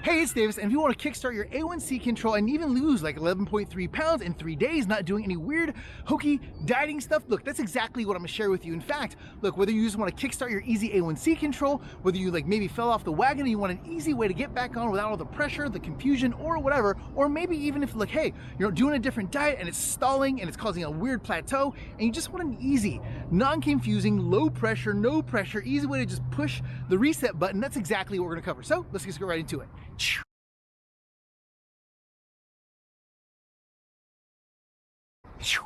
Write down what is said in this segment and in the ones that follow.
Hey, it's Davis, and if you want to kickstart your A1C control and even lose like 11.3 pounds in 3 days, not doing any weird, hokey dieting stuff, look, that's exactly what I'm gonna share with you. In fact, look, whether you just want to kickstart your easy A1C control, whether you like maybe fell off the wagon and you want an easy way to get back on without all the pressure, the confusion, or whatever, or maybe even if like, hey, you're doing a different diet and it's stalling and it's causing a weird plateau, and you just want an easy, non-confusing, low pressure, no pressure, easy way to just push the reset button, that's exactly what we're gonna cover. So let's just go right into it.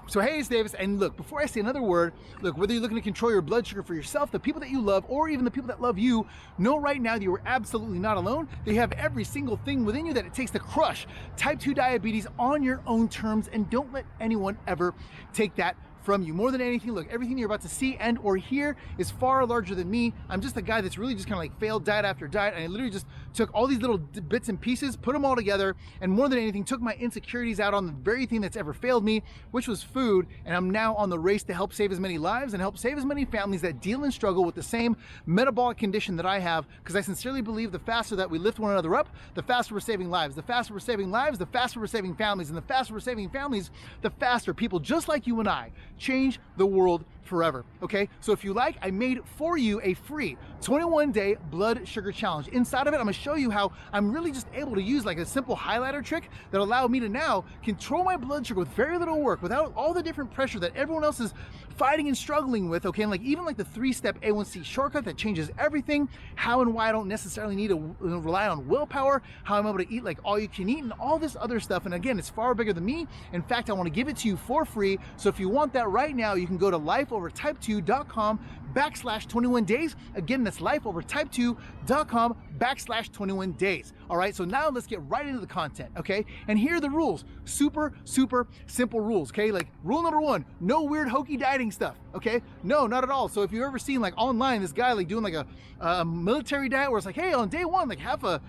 So hey, it's Davis, and look, before I say another word, look, whether you're looking to control your blood sugar for yourself, the people that you love, or even the people that love you, know right now that you are absolutely not alone. They have every single thing within you that it takes to crush type 2 diabetes on your own terms, and don't let anyone ever take that from you. More than anything, look, everything you're about to see and or hear is far larger than me. I'm just a guy that's really just kind of like failed diet after diet, and I literally just took all these little bits and pieces, put them all together, and more than anything, took my insecurities out on the very thing that's ever failed me, which was food, and I'm now on the race to help save as many lives and help save as many families that deal and struggle with the same metabolic condition that I have, because I sincerely believe the faster that we lift one another up, the faster we're saving lives. The faster we're saving lives, the faster we're saving families, and the faster we're saving families, the faster people just like you and I change the world forever. Okay, so if you like, I made for you a free 21-day blood sugar challenge. Inside of it, I'm gonna show you how I'm really just able to use like a simple highlighter trick that allowed me to now control my blood sugar with very little work, without all the different pressure that everyone else is fighting and struggling with. Okay, and like even like the 3-step A1C shortcut that changes everything, how and why I don't necessarily need to rely on willpower, how I'm able to eat like all you can eat, and all this other stuff. And again, it's far bigger than me. In fact, I want to give it to you for free. So if you want that right now, you can go to lifeovertype2.com/21 days. Again, that's lifeovertype2.com/21 days. All right, so now let's get right into the content, okay? And here are the rules. Super simple rules, okay? Like rule number 1, no weird hokey dieting stuff, okay? No, not at all. So if you've ever seen like online this guy like doing like a military diet where it's like, hey, on day 1, like have a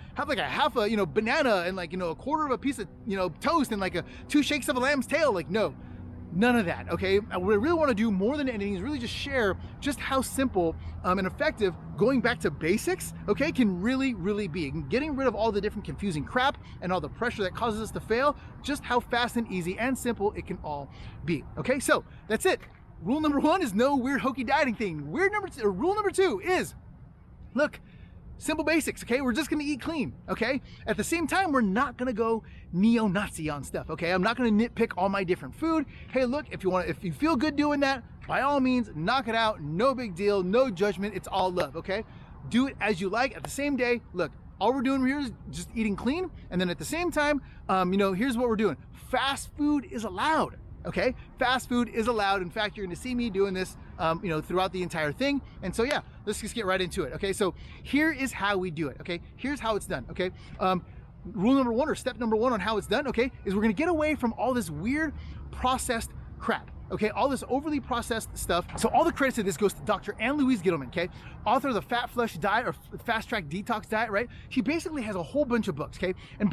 you know, banana and like, you know, a quarter of a piece of, you know, toast and like 2 shakes of a lamb's tail, like no. None of that, okay? What I really want to do more than anything is really just share just how simple and effective going back to basics, okay, can really be. Getting rid of all the different confusing crap and all the pressure that causes us to fail, just how fast and easy and simple it can all be, okay? So that's it. Rule number 1 is no weird hokey dieting thing. Rule number 2 is, look, simple basics, okay? We're just gonna eat clean, okay? At the same time, we're not gonna go neo-Nazi on stuff, okay? I'm not gonna nitpick all my different food. Hey, look, if you feel good doing that, by all means, knock it out. No big deal, no judgment, it's all love, okay? Do it as you like. At the same day, look, all we're doing here is just eating clean, and then at the same time, you know, here's what we're doing. Fast food is allowed. Okay, fast food is allowed. In fact, you're going to see me doing this, you know, throughout the entire thing. And so, yeah, let's just get right into it. Okay, so here is how we do it. Okay, here's how it's done. Okay, rule number 1 or step number 1 on how it's done. Okay, is we're going to get away from all this weird processed crap. Okay, all this overly processed stuff. So all the credit to this goes to Dr. Ann Louise Gittleman, okay? Author of the Fat Flush Diet or Fast Track Detox Diet, right? She basically has a whole bunch of books, okay? And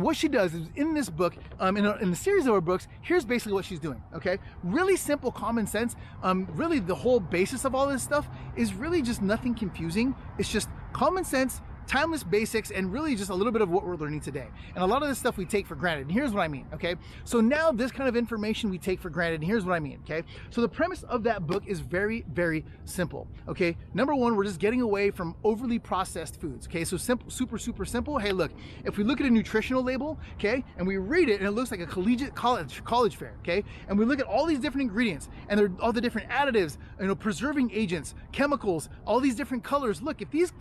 what she does is in this book, in the series of her books, here's basically what she's doing, okay? Really simple, common sense. Really the whole basis of all this stuff is really just nothing confusing. It's just common sense, timeless basics, and really just a little bit of what we're learning today. And a lot of this stuff we take for granted, and here's what I mean, okay? So now this kind of information we take for granted, and here's what I mean, okay? So the premise of that book is very simple, okay? Number 1, we're just getting away from overly processed foods, okay? So simple, super simple. Hey, look, if we look at a nutritional label, okay, and we read it, and it looks like a collegiate college fair, okay? And we look at all these different ingredients, and they're all the different additives, you know, preserving agents, chemicals, all these different colors. Look, if these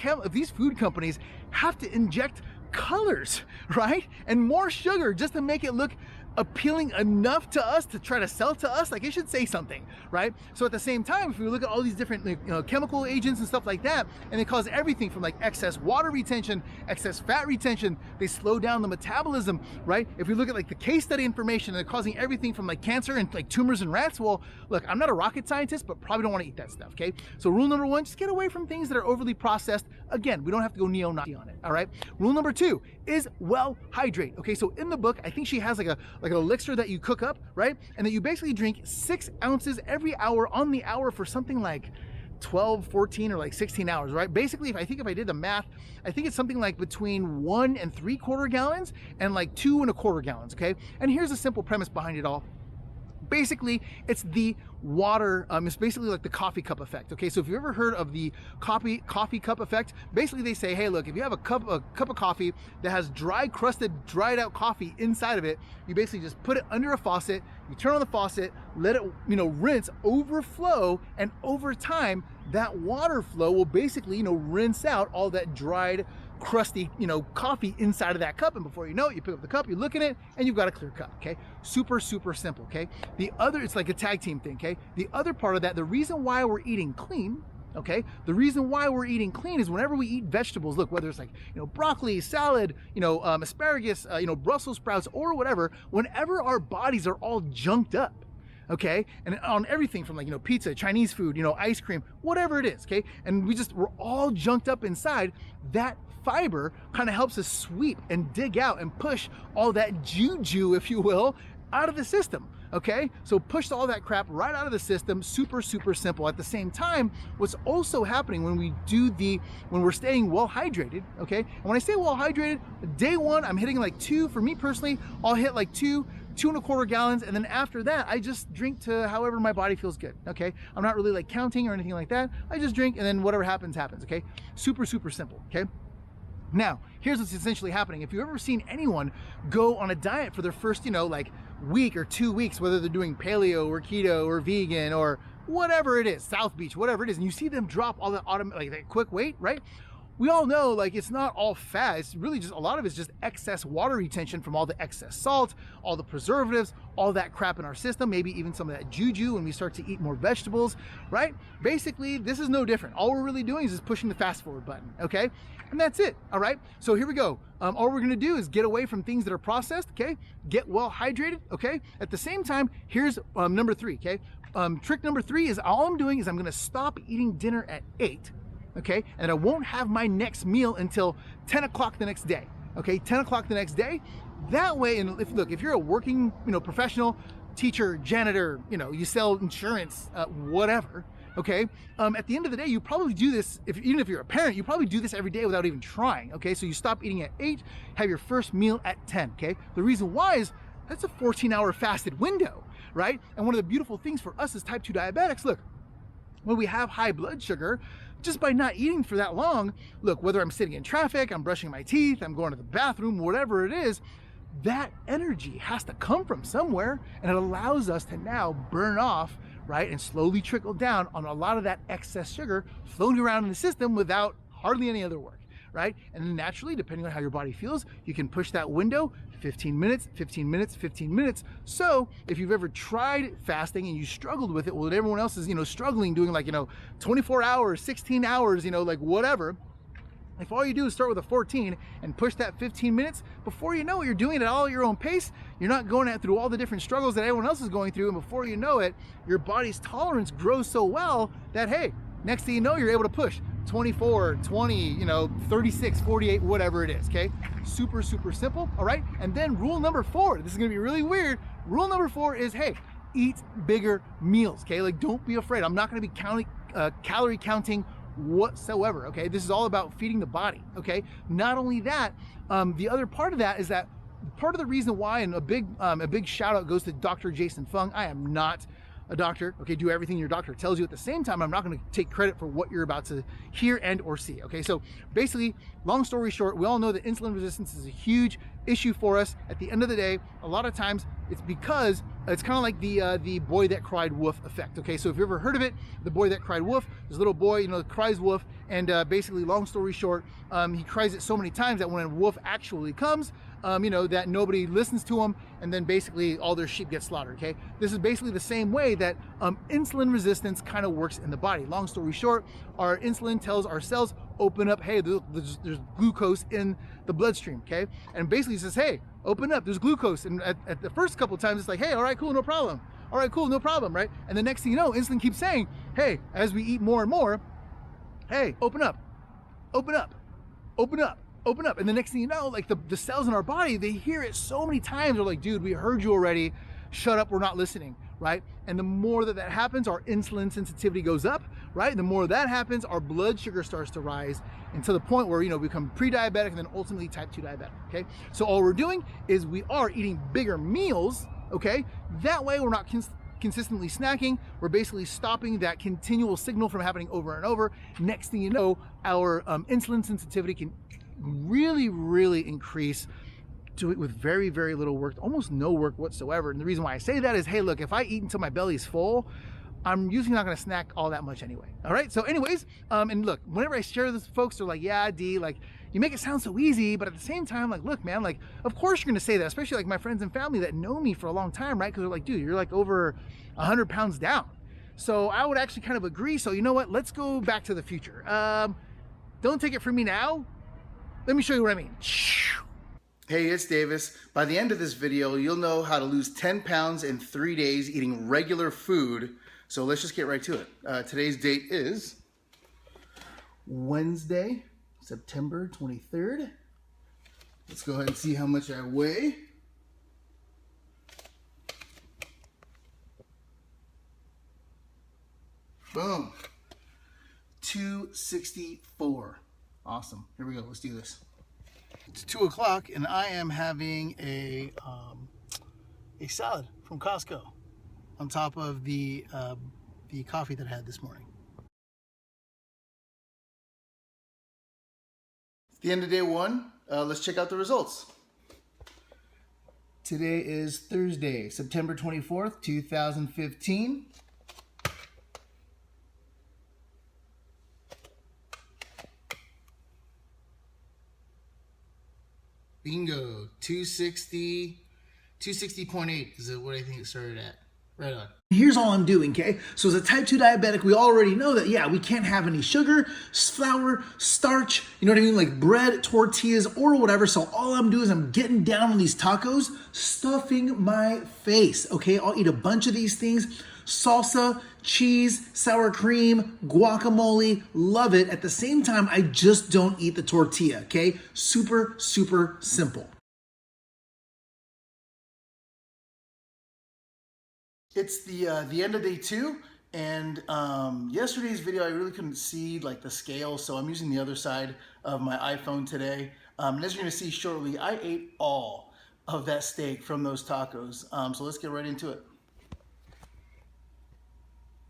food companies have to inject colors, right, and more sugar just to make it look appealing enough to us to try to sell to us, like it should say something, right? So at the same time, if we look at all these different, you know, chemical agents and stuff like that, and they cause everything from like excess water retention, excess fat retention, they slow down the metabolism, right? If we look at like the case study information, they're causing everything from like cancer and like tumors in rats. Well, look, I'm not a rocket scientist, but probably don't want to eat that stuff, okay? So rule number 1, just get away from things that are overly processed. Again, we don't have to go neo-Nazi on it, all right? Rule number 2 is well hydrate, okay? So in the book, I think she has like an elixir that you cook up, right? And that you basically drink 6 ounces every hour on the hour for something like 12, 14, or like 16 hours, right? Basically, if I did the math, I think it's something like between 1 3/4 gallons and like 2 1/4 gallons, okay? And here's a simple premise behind it all. Basically, it's the water, it's basically like the coffee cup effect, okay? So if you've ever heard of the coffee cup effect, basically they say, hey, look, if you have a cup of coffee that has dried out coffee inside of it, you basically just put it under a faucet, you turn on the faucet, let it, rinse, overflow, and over time, that water flow will basically, rinse out all that dried, crusty, coffee inside of that cup. And before you know it, you pick up the cup, you look in it, and you've got a clear cup, okay? Super, super simple, okay? It's like a tag team thing, okay? The other part of that, the reason why we're eating clean, okay? The reason why we're eating clean is whenever we eat vegetables, look, whether it's like, broccoli, salad, asparagus, Brussels sprouts, or whatever, whenever our bodies are all junked up, okay, and on everything from like pizza, Chinese food, ice cream, whatever it is, okay, and we're all junked up inside, that fiber kind of helps us sweep and dig out and push all that juju, if you will, out of the system, okay? So push all that crap right out of the system. Super, super simple. At the same time, what's also happening when we're staying well hydrated, okay? And when I say well hydrated, day one, I'm hitting like 2, for me personally, I'll hit like 2 1/4 gallons, and then after that, I just drink to however my body feels good, okay? I'm not really like counting or anything like that. I just drink, and then whatever happens, okay? Super, super simple, okay? Now, here's what's essentially happening. If you've ever seen anyone go on a diet for their first, like week or 2 weeks, whether they're doing paleo or keto or vegan or whatever it is, South Beach, whatever it is, and you see them drop all that that quick weight, right? We all know like it's not all fat. It's really just a lot of it's just excess water retention from all the excess salt, all the preservatives, all that crap in our system, maybe even some of that juju when we start to eat more vegetables, right? Basically, this is no different. All we're really doing is just pushing the fast forward button, okay? And that's it, all right? So here we go. All we're gonna do is get away from things that are processed, okay? Get well hydrated, okay? At the same time, here's number 3, okay? Trick number 3 is all I'm doing is I'm gonna stop eating dinner at 8, okay? And I won't have my next meal until 10 o'clock the next day, okay? 10 o'clock the next day. That way, and if you're a working, professional, teacher, janitor, you sell insurance, whatever, okay? At the end of the day, you probably do this, even if you're a parent, you probably do this every day without even trying, okay? So you stop eating at 8, have your first meal at 10, okay? The reason why is that's a 14-hour fasted window, right? And one of the beautiful things for us as type 2 diabetics, look, when we have high blood sugar, just by not eating for that long, look, whether I'm sitting in traffic, I'm brushing my teeth, I'm going to the bathroom, whatever it is, that energy has to come from somewhere, and it allows us to now burn off, right, and slowly trickle down on a lot of that excess sugar floating around in the system without hardly any other work, right? And then naturally, depending on how your body feels, you can push that window 15 minutes, 15 minutes, 15 minutes. So if you've ever tried fasting and you struggled with it, well, everyone else is, struggling doing like, 24 hours, 16 hours, like whatever. If all you do is start with a 14 and push that 15 minutes, before you know it, you're doing it at all at your own pace. You're not going through all the different struggles that everyone else is going through. And before you know it, your body's tolerance grows so well that, hey, next thing you know, you're able to push 24, 20, 36, 48, whatever it is, okay? Super, super simple, all right? And then rule number 4, this is gonna be really weird. Rule number 4 is, hey, eat bigger meals, okay? Like, don't be afraid. I'm not gonna be calorie counting whatsoever, okay? This is all about feeding the body, okay? Not only that, the other part of that is that part of the reason why, and a big shout out goes to Dr. Jason Fung. I am not a doctor, okay? Do everything your doctor tells you. At the same time, I'm not going to take credit for what you're about to hear and or see, okay? So basically, long story short, we all know that insulin resistance is a huge issue for us. At the end of the day, a lot of times it's because it's kind of like the boy that cried wolf effect, okay? So if you've ever heard of it, the boy that cried wolf, this little boy, cries wolf, and basically, long story short, he cries it so many times that when a wolf actually comes, that nobody listens to him, and then basically all their sheep get slaughtered, okay? This is basically the same way that insulin resistance kind of works in the body. Long story short, our insulin tells our cells, open up, hey, there's glucose in the bloodstream, okay? And basically says, hey, open up, there's glucose. And at the first couple of times, it's like, hey, all right, cool, no problem. All right, cool, no problem, right? And the next thing you know, insulin keeps saying, hey, as we eat more and more, hey, open up, open up, open up, open up. And the next thing you know, like the cells in our body, they hear it so many times. They're like, dude, we heard you already. Shut up, we're not listening, right? And the more that happens, our insulin sensitivity goes up, right? The more that happens, our blood sugar starts to rise, and to the point where, we become pre-diabetic and then ultimately type 2 diabetic, okay? So all we're doing is we are eating bigger meals, okay? That way we're not consistently snacking. We're basically stopping that continual signal from happening over and over. Next thing you know, our insulin sensitivity can really increase to it with very little work, almost no work whatsoever. And the reason why I say that is, hey, look, if I eat until my belly's full, I'm usually not gonna snack all that much anyway. All right, so anyways, and look, whenever I share this with folks, they're like, yeah, D, like, you make it sound so easy, but at the same time, like, look, man, like, of course you're gonna say that, especially like my friends and family that know me for a long time, right? Because they're like, dude, you're like over 100 pounds down. So I would actually kind of agree. So you know what? Let's go back to the future. Don't take it from me now. Let me show you what I mean. Hey, it's Davis. By the end of this video, you'll know how to lose 10 pounds in 3 days eating regular food. So let's just get right to it. Today's date is Wednesday, September 23rd. Let's go ahead and see how much I weigh. Boom. 264. Awesome. Here we go. Let's do this. It's 2 o'clock and I am having a salad from Costco on top of the coffee that I had this morning. It's the end of day one. Let's check out the results. Today is Thursday, September 24th, 2015. Bingo, 260.8 is what I think it started at. Right on. Here's all I'm doing, okay? So as a type 2 diabetic, we already know that, yeah, we can't have any sugar, flour, starch, you know what I mean? Like bread, tortillas, or whatever. So all I'm doing is I'm getting down on these tacos, stuffing my face, okay? I'll eat a bunch of these things. Salsa, cheese, sour cream, guacamole, love it. At the same time, I just don't eat the tortilla, okay? Super simple. It's the end of day 2, and yesterday's video I really couldn't see like the scale, so I'm using the other side of my iPhone today. And as you're gonna see shortly, I ate all of that steak from those tacos. So let's get right into it.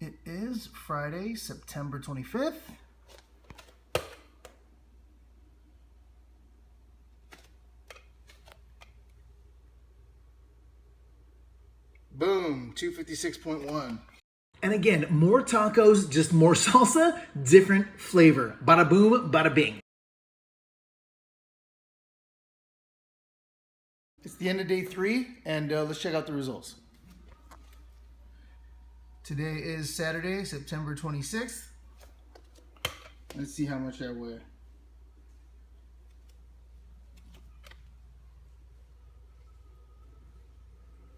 It is Friday, September 25th. Boom, 256.1. And again, more tacos, just more salsa, different flavor. Bada boom, bada bing. It's the end of day 3, and let's check out the results. Today is Saturday, September 26th. Let's see how much I weigh.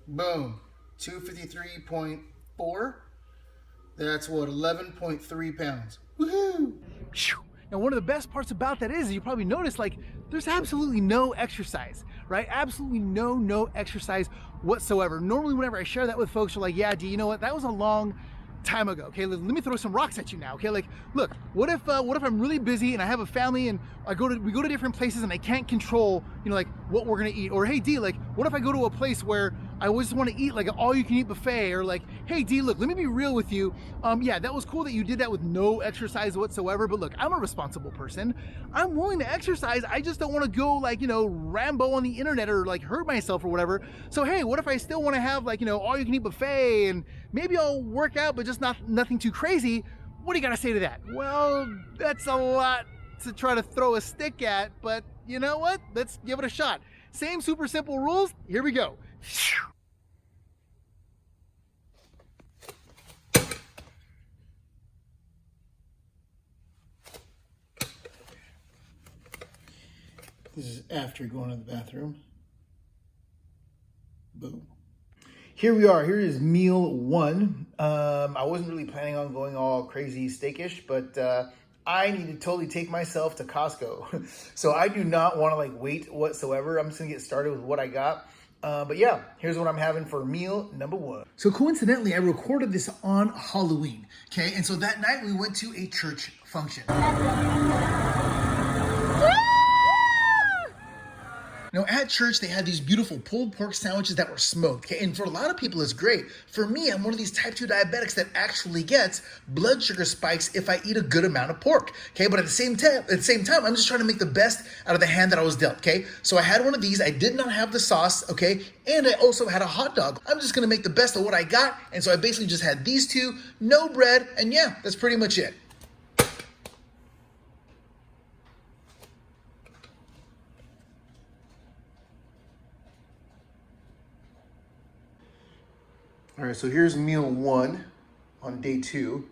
Boom. 253.4. That's what, 11.3 pounds. Woohoo! Now, one of the best parts about that is you probably noticed, like, there's absolutely no exercise, right? Absolutely no exercise whatsoever. Normally, whenever I share that with folks, they're like, yeah, D, you know what? That was a long time ago. Okay, let me throw some rocks at you now. Okay, like, look, what if I'm really busy and I have a family and we go to different places and I can't control, like what we're gonna eat? Or hey, D, like, what if I go to a place where I just want to eat like an all-you-can-eat buffet? Or like, hey, D, look, let me be real with you. Yeah, that was cool that you did that with no exercise whatsoever. But look, I'm a responsible person. I'm willing to exercise. I just don't want to go like, Rambo on the internet or like hurt myself or whatever. So hey, what if I still want to have like, all-you-can-eat buffet and maybe I'll work out, but just nothing too crazy? What do you got to say to that? Well, that's a lot to try to throw a stick at, but you know what? Let's give it a shot. Same super simple rules. Here we go. This is after going to the bathroom. Boom. Here we are. Here is meal 1. I wasn't really planning on going all crazy steakish, but I need to totally take myself to Costco. So I do not want to like wait whatsoever. I'm just gonna get started with what I got. But yeah, here's what I'm having for meal number one. So coincidentally, I recorded this on Halloween, okay? And so that night we went to a church function. Now at church, they had these beautiful pulled pork sandwiches that were smoked, okay? And for a lot of people, it's great. For me, I'm one of these type 2 diabetics that actually gets blood sugar spikes if I eat a good amount of pork, okay? But at the same time, I'm just trying to make the best out of the hand that I was dealt, okay? So I had one of these. I did not have the sauce, okay? And I also had a hot dog. I'm just gonna make the best of what I got. And so I basically just had these two, no bread, and yeah, that's pretty much it. All right, so here's meal one on day 2.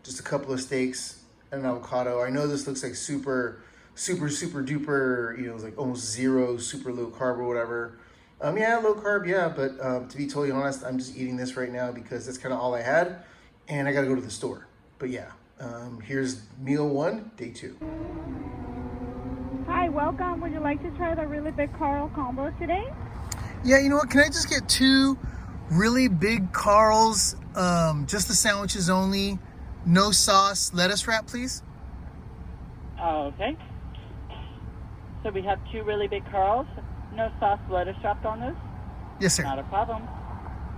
Just a couple of steaks and an avocado. I know this looks like super duper, you know, it's like almost zero, super low carb or whatever. Yeah, low carb, yeah, but to be totally honest, I'm just eating this right now because that's kind of all I had, and I gotta go to the store. But yeah, here's meal one, day 2. Hi, welcome. Would you like to try the really big Carl combo today? Yeah, you know what, can I just get 2 really big Carls, just the sandwiches only, no sauce, lettuce wrap, please? Okay. So we have 2 really big Carls, no sauce, lettuce wrapped on those? Yes, sir. Not a problem.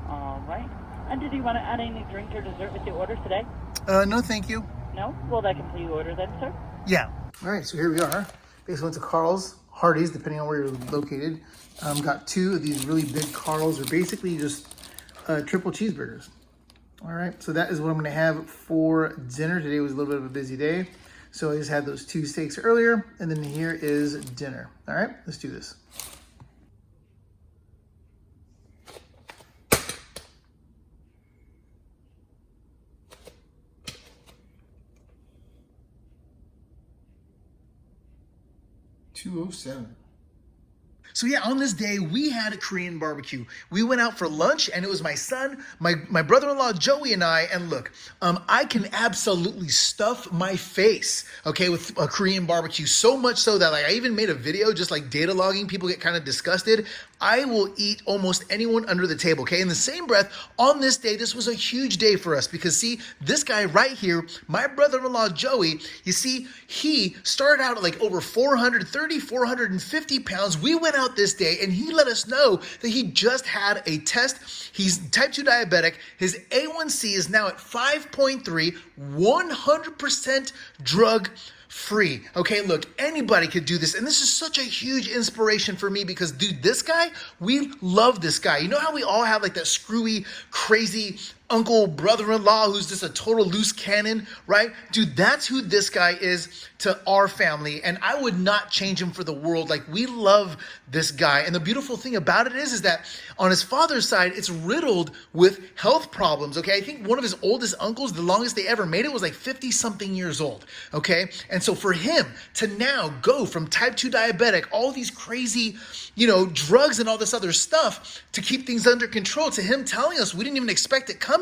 All right. And did you want to add any drink or dessert with your order today? No, thank you. No? Well, that complete your order then, sir. Yeah. All right, so here we are. Basically went to Carl's, Hardee's, depending on where you're located. Got 2 of these really big Carls. They're basically just triple cheeseburgers. All right, so that is what I'm gonna have for dinner. Today was a little bit of a busy day, so I just had those 2 steaks earlier, and then here is dinner. All right, let's do this. $2.07. So yeah, on this day, we had a Korean barbecue. We went out for lunch, and it was my son, my brother-in-law, Joey, and I. And look, I can absolutely stuff my face, okay, with a Korean barbecue. So much so that like I even made a video just like data logging. People get kind of disgusted. I will eat almost anyone under the table, okay? In the same breath, on this day, this was a huge day for us because see, this guy right here, my brother-in-law, Joey, you see, he started out at like over 450 pounds. We went out this day and he let us know that he just had a test. He's type 2 diabetic. His A1C is now at 5.3, 100% drug free. Okay, look, anybody could do this. And this is such a huge inspiration for me because, dude, this guy, we love this guy. You know how we all have like that screwy, crazy uncle, brother-in-law who's just a total loose cannon, right? Dude, that's who this guy is to our family. And I would not change him for the world. Like, we love this guy. And the beautiful thing about it is that on his father's side, it's riddled with health problems, okay? I think one of his oldest uncles, the longest they ever made it was like 50-something years old, okay? And so for him to now go from type 2 diabetic, all these crazy, you know, drugs and all this other stuff to keep things under control, to him telling us we didn't even expect it coming,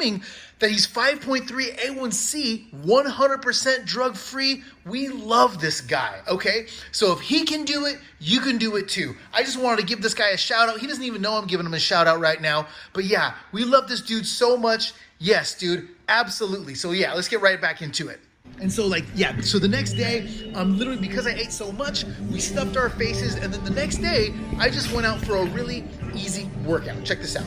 that he's 5.3 A1C, 100% drug-free. We love this guy, okay? So if he can do it, you can do it too. I just wanted to give this guy a shout out. He doesn't even know I'm giving him a shout out right now. But yeah, we love this dude so much. Yes, dude, absolutely. So yeah, let's get right back into it. And so like, yeah, so the next day, literally because I ate so much, we stuffed our faces. And then the next day, I just went out for a really easy workout. Check this out.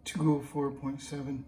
To 4.7.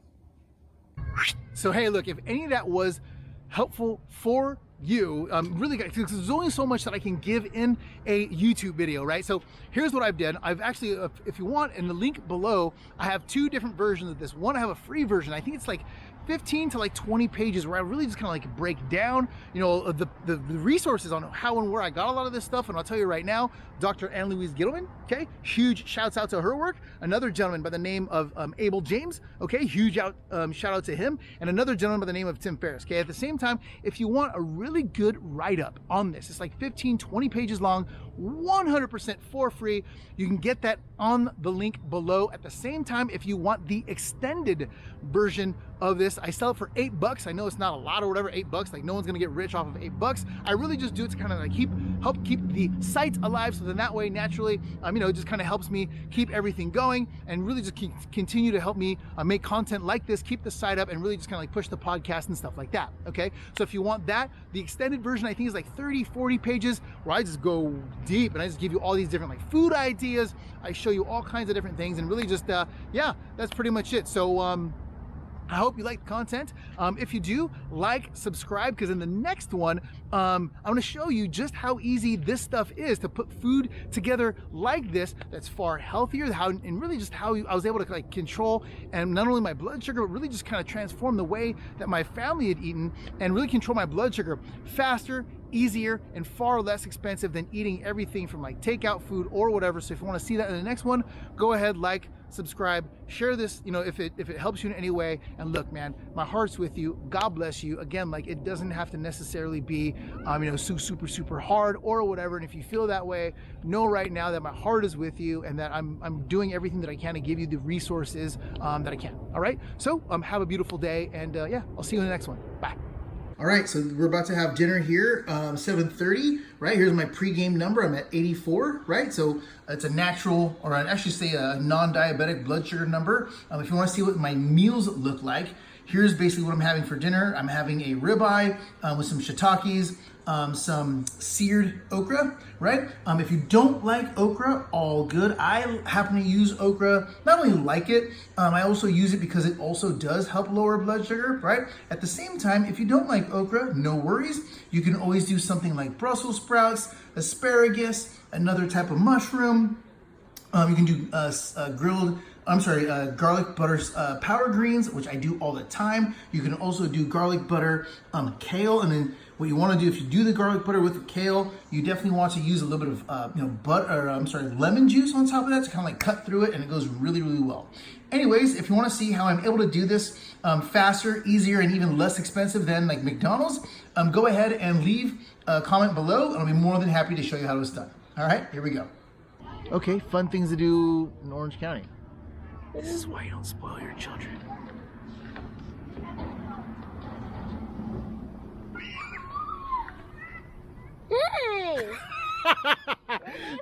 So hey, look, if any of that was helpful for you, really, because there's only so much that I can give in a YouTube video, right? So here's what I've done. I've actually, if you want, in the link below, I have 2 different versions of this. One, I have a free version. I think it's like 15 to like 20 pages where I really just kind of like break down, you know, the resources on how and where I got a lot of this stuff. And I'll tell you right now, Dr. Ann Louise Gittleman, okay, huge shouts out to her work. Another gentleman by the name of Abel James, okay, huge shout out to him. And another gentleman by the name of Tim Ferriss, okay. At the same time, if you want a really good write-up on this, it's like 15, 20 pages long, 100% for free. You can get that on the link below. At the same time, if you want the extended version of this, I sell it for $8. I know it's not a lot or whatever, $8. Like no one's gonna get rich off of $8. I really just do it to kind of like help keep the site alive. So then that way, naturally, you know, it just kind of helps me keep everything going and really just continue to help me make content like this, keep the site up, and really just kind of like push the podcast and stuff like that. Okay. So if you want that, the extended version, I think is like 30, 40 pages where I just go deep and I just give you all these different like food ideas. I show you all kinds of different things and really just, yeah, that's pretty much it. So, I hope you like the content. If you do, like, subscribe, because in the next one, I'm gonna show you just how easy this stuff is to put food together like this that's far healthier, and really just how I was able to like control and not only my blood sugar, but really just kind of transform the way that my family had eaten and really control my blood sugar faster, easier, and far less expensive than eating everything from like takeout food or whatever. So if you want to see that in the next one, go ahead, like, subscribe, share this, you know, if it helps you in any way. And look, man, my heart's with you. God bless you. Again, like it doesn't have to necessarily be, you know, super hard or whatever. And if you feel that way, know right now that my heart is with you and that I'm doing everything that I can to give you the resources that I can. All right. So have a beautiful day, and yeah, I'll see you in the next one. Bye. All right, so we're about to have dinner here, 7:30, right? Here's my pregame number. I'm at 84, right? So it's a natural, or I'd actually say a non-diabetic blood sugar number. If you want to see what my meals look like, here's basically what I'm having for dinner. I'm having a ribeye with some shiitakes, some seared okra, right? If you don't like okra, all good. I happen to use okra, not only like it, I also use it because it also does help lower blood sugar, right? At the same time, if you don't like okra, no worries. You can always do something like Brussels sprouts, asparagus, another type of mushroom. You can do garlic butter powder greens, which I do all the time. You can also do garlic butter kale, and then what you want to do, if you do the garlic butter with the kale, you definitely want to use a little bit of lemon juice on top of that to kind of like cut through it, and it goes really well. Anyways, if you want to see how I'm able to do this faster, easier, and even less expensive than like McDonald's, go ahead and leave a comment below, and I'll be more than happy to show you how it was done. All right, here we go. Okay, fun things to do in Orange County. This is why you don't spoil your children. Hey!